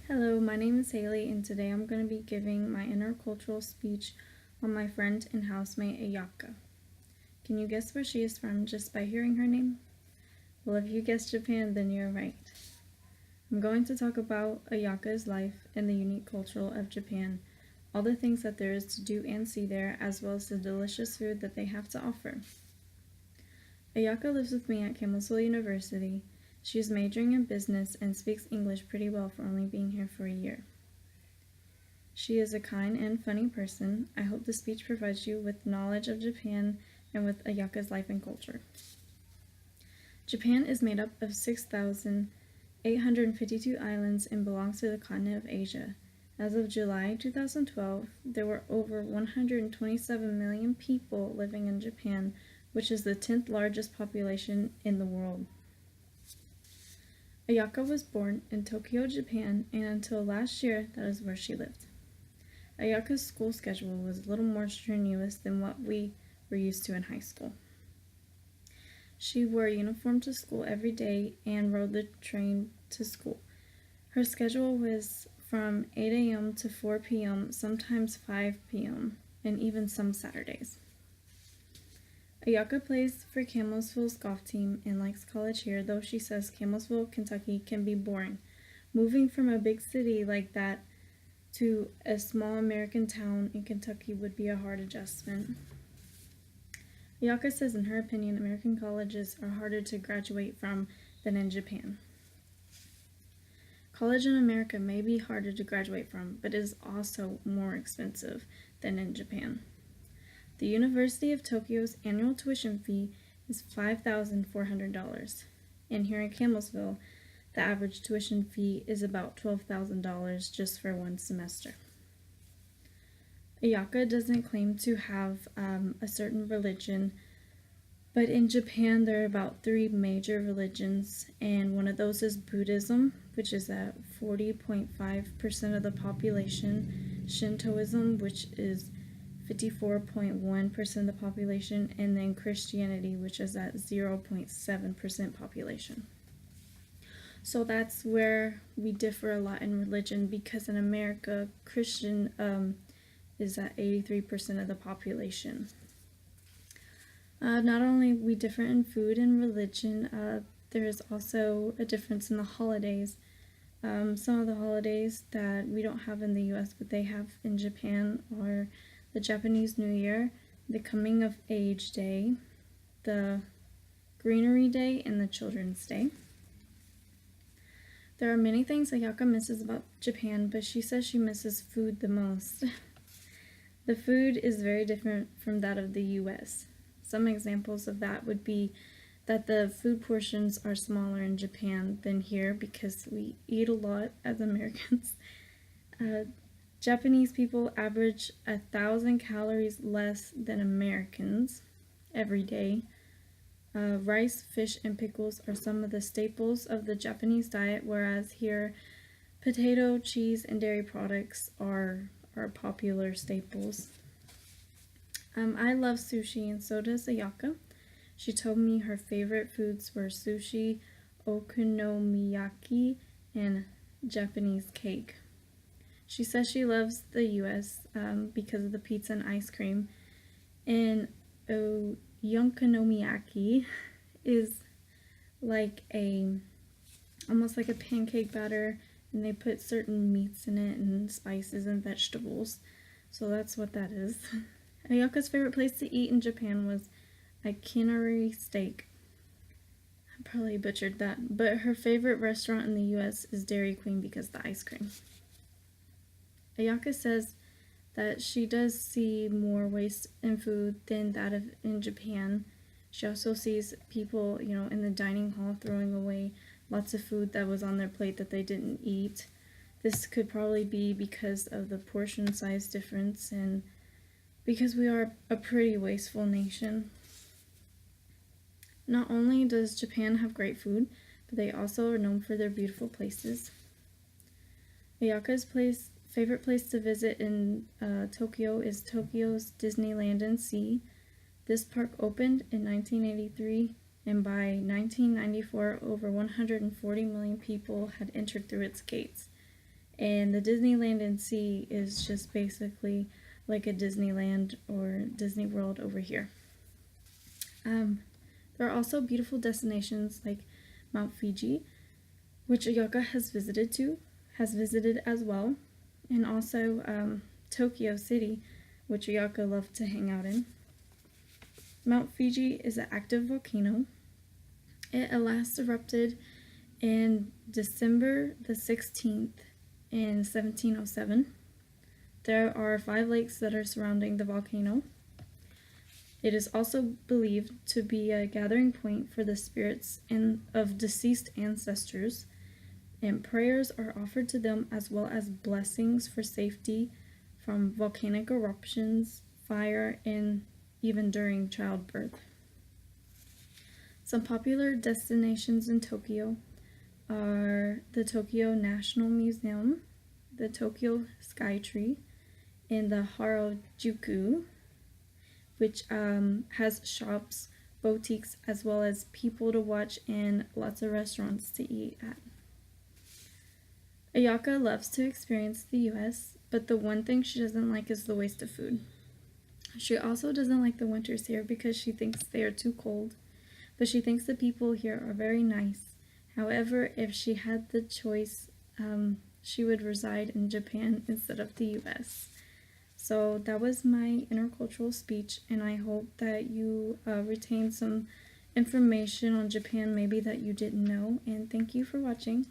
Hello, my name is Haley, and today I'm going to be giving my intercultural speech on my friend and housemate Ayaka. Can you guess where she is from just by hearing her name? Well, if you guessed Japan, then you're right. I'm going to talk about Ayaka's life and the unique culture of Japan, all the things that there is to do and see there, as well as the delicious food that they have to offer. Ayaka lives with me at Camelsville University. She is majoring in business and speaks English pretty well for only being here for a year. She is a kind and funny person. I hope the speech provides you with knowledge of Japan and with Ayaka's life and culture. Japan is made up of 6,852 islands and belongs to the continent of Asia. As of July 2012, there were over 127 million people living in Japan, which is the 10th largest population in the world. Ayaka was born in Tokyo, Japan, and until last year, that is where she lived. Ayaka's school schedule was a little more strenuous than what we were used to in high school. She wore a uniform to school every day and rode the train to school. Her schedule was from 8 a.m. to 4 p.m., sometimes 5 p.m., and even some Saturdays. Ayaka plays for Camelsville's golf team and likes college here, though she says Camelsville, Kentucky can be boring. Moving from a big city like that to a small American town in Kentucky would be a hard adjustment. Ayaka says in her opinion, American colleges are harder to graduate from than in Japan. College in America may be harder to graduate from, but is also more expensive than in Japan. The University of Tokyo's annual tuition fee is $5,400, and here in Camelsville, the average tuition fee is about $12,000 just for one semester. Ayaka doesn't claim to have a certain religion, but in Japan there are about 3 major religions, and one of those is Buddhism, which is at 40.5% of the population, Shintoism, which is 54.1% of the population, and then Christianity, which is at 0.7% population. So that's where we differ a lot in religion, because in America, Christian is at 83% of the population. Not only we differ in food and religion, there is also a difference in the holidays. Some of the holidays that we don't have in the US, but they have in Japan, are the Japanese New Year, the Coming of Age Day, the Greenery Day, and the Children's Day. There are many things Ayaka misses about Japan, but she says she misses food the most. The food is very different from that of the US. Some examples of that would be that the food portions are smaller in Japan than here because we eat a lot as Americans. Japanese people average 1,000 calories less than Americans every day. Rice, fish, and pickles are some of the staples of the Japanese diet, whereas here potato, cheese, and dairy products are popular staples. I love sushi, and so does Ayaka. She told me her favorite foods were sushi, okonomiyaki, and Japanese cake. She says she loves the US because of the pizza and ice cream. And okonomiyaki is like almost like a pancake batter, and they put certain meats in it and spices and vegetables. So that's what that is. Ayaka's favorite place to eat in Japan was Ikinari Steak. I probably butchered that, but her favorite restaurant in the US is Dairy Queen because of the ice cream. Ayaka says that she does see more waste in food than that of in Japan. She also sees people, in the dining hall throwing away lots of food that was on their plate that they didn't eat. This could probably be because of the portion size difference and because we are a pretty wasteful nation. Not only does Japan have great food, but they also are known for their beautiful places. Ayaka's favorite place to visit in Tokyo is Tokyo's Disneyland and Sea. This park opened in 1983, and by 1994, over 140 million people had entered through its gates. And the Disneyland in Sea is just basically like a Disneyland or Disney World over here. There are also beautiful destinations like Mount Fiji, which Ayaka has visited as well, and also Tokyo City, which Ayaka loved to hang out in. Mount Fiji is an active volcano. It last erupted in December the 16th in 1707. There are 5 lakes that are surrounding the volcano. It is also believed to be a gathering point for the spirits of deceased ancestors, and prayers are offered to them as well as blessings for safety from volcanic eruptions, fire, and even during childbirth. Some popular destinations in Tokyo are the Tokyo National Museum, the Tokyo Skytree, and the Harajuku, which has shops, boutiques, as well as people to watch and lots of restaurants to eat at. Ayaka loves to experience the US, but the one thing she doesn't like is the waste of food. She also doesn't like the winters here because she thinks they are too cold, but she thinks the people here are very nice. However, if she had the choice, she would reside in Japan instead of the US. So that was my intercultural speech, and I hope that you retain some information on Japan maybe that you didn't know, and thank you for watching.